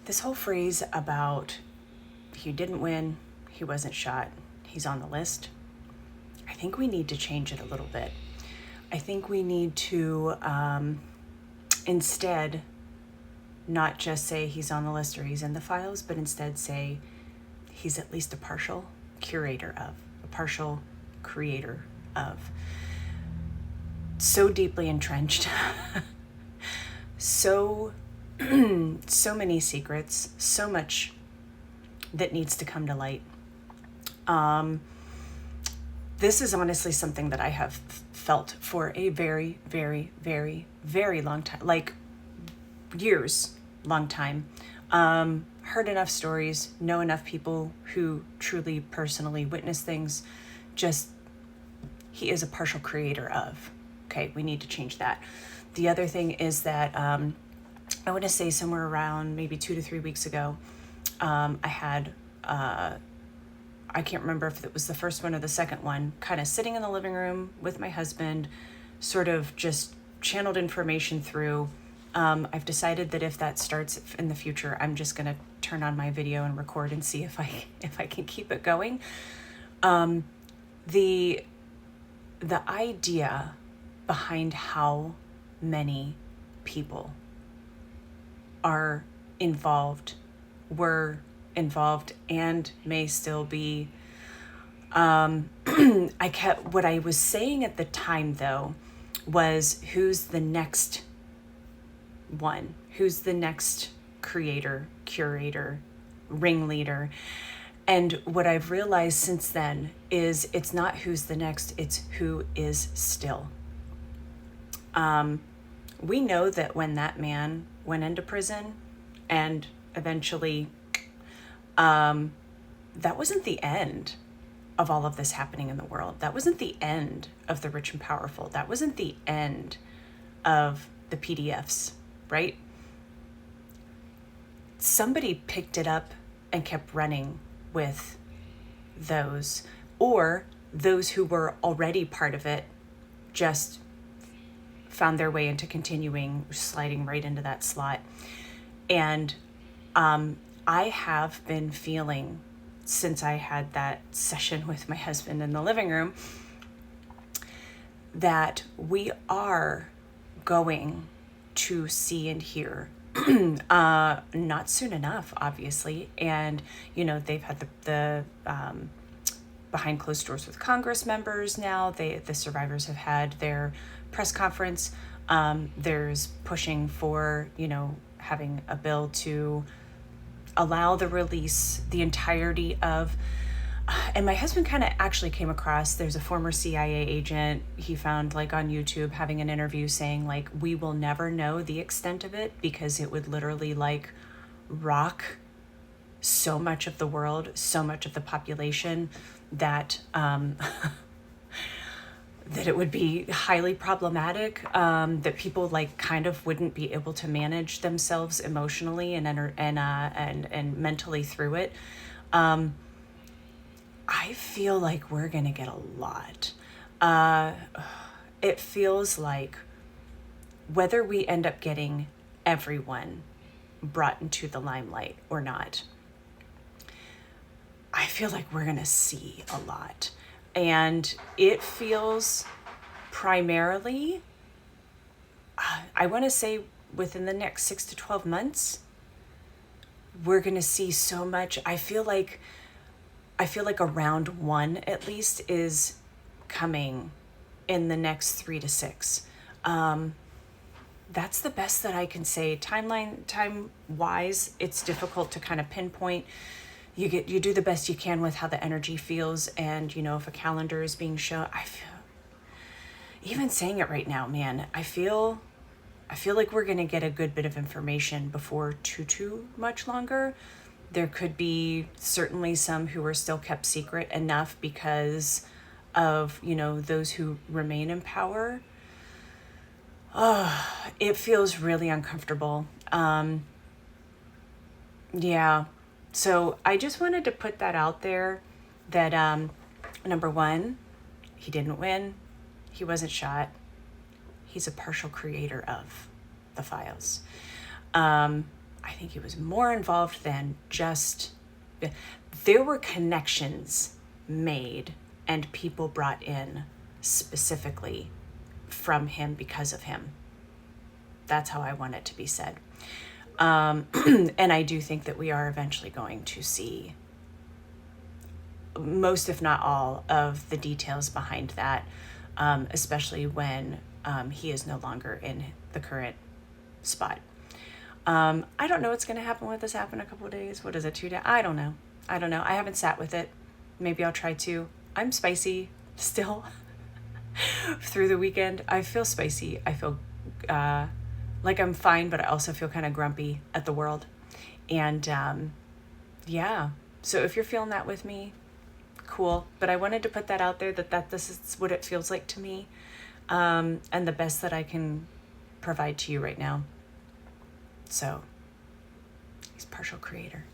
this whole phrase about he didn't win, he wasn't shot, he's on the list, I think we need to change it a little bit. I think we need to instead not just say he's on the list or he's in the files, but instead say he's at least a partial curator of, a partial creator of. So deeply entrenched, so many secrets, so much that needs to come to light. This is honestly something that I have felt for a very, very, very, very long time, like years, long time. Heard enough stories, know enough people who truly personally witness things. Just, he is a partial creator of. Okay, we need to change that. The other thing is that I want to say somewhere around maybe 2 to 3 weeks ago, I had, I can't remember if it was the first one or the second one, kind of sitting in the living room with my husband, sort of just channeled information through. I've decided that if that starts in the future, I'm just going to turn on my video and record and see if I can keep it going. The idea behind how many people are involved, were involved, and may still be. What I was saying at the time though was, who's the next one? Who's the next creator, curator, ringleader? And what I've realized since then is it's not who's the next, it's who is still. We know that when that man went into prison and eventually, that wasn't the end of all of this happening in the world. That wasn't the end of the rich and powerful. That wasn't the end of the PDFs, right? Somebody picked it up and kept running with those, or those who were already part of it just found their way into continuing sliding right into that slot. And I have been feeling, since I had that session with my husband in the living room, that we are going to see and hear not soon enough, obviously. And, you know, they've had the behind closed doors with Congress members now. The survivors have had their press conference. There's pushing for, you know, having a bill to allow the release, the entirety of, and my husband kind of actually came across, there's a former CIA agent he found like on YouTube having an interview saying like, we will never know the extent of it because it would literally like rock so much of the world, so much of the population that that it would be highly problematic, that people like kind of wouldn't be able to manage themselves emotionally and mentally through it. I feel like we're gonna get a lot. It feels like whether we end up getting everyone brought into the limelight or not, I feel like we're gonna see a lot. And it feels primarily, I want to say within the next 6 to 12 months, we're going to see so much. I feel like a round one at least is coming in the next 3 to 6. That's the best that I can say. Time wise, it's difficult to kind of pinpoint. You do the best you can with how the energy feels, and you know, if a calendar is being shown, I feel, even saying it right now, man, I feel like we're gonna get a good bit of information before too much longer. There could be certainly some who are still kept secret enough because of, you know, those who remain in power. It feels really uncomfortable. Yeah. So I just wanted to put that out there that, number one, he didn't win. He wasn't shot. He's a partial creator of the files. I I think he was more involved than just, there were connections made and people brought in specifically from him because of him. That's how I want it to be said. And I do think that we are eventually going to see most, if not all, of the details behind that, especially when he is no longer in the current spot. I don't know what's going to happen with this happen in a couple of days. What is it, 2 days? I don't know. I haven't sat with it. Maybe I'll try to. I'm spicy still through the weekend. I feel spicy. I feel like I'm fine, but I also feel kind of grumpy at the world. And yeah, so if you're feeling that with me, cool. But I wanted to put that out there that this is what it feels like to me, and the best that I can provide to you right now. So he's partial creator.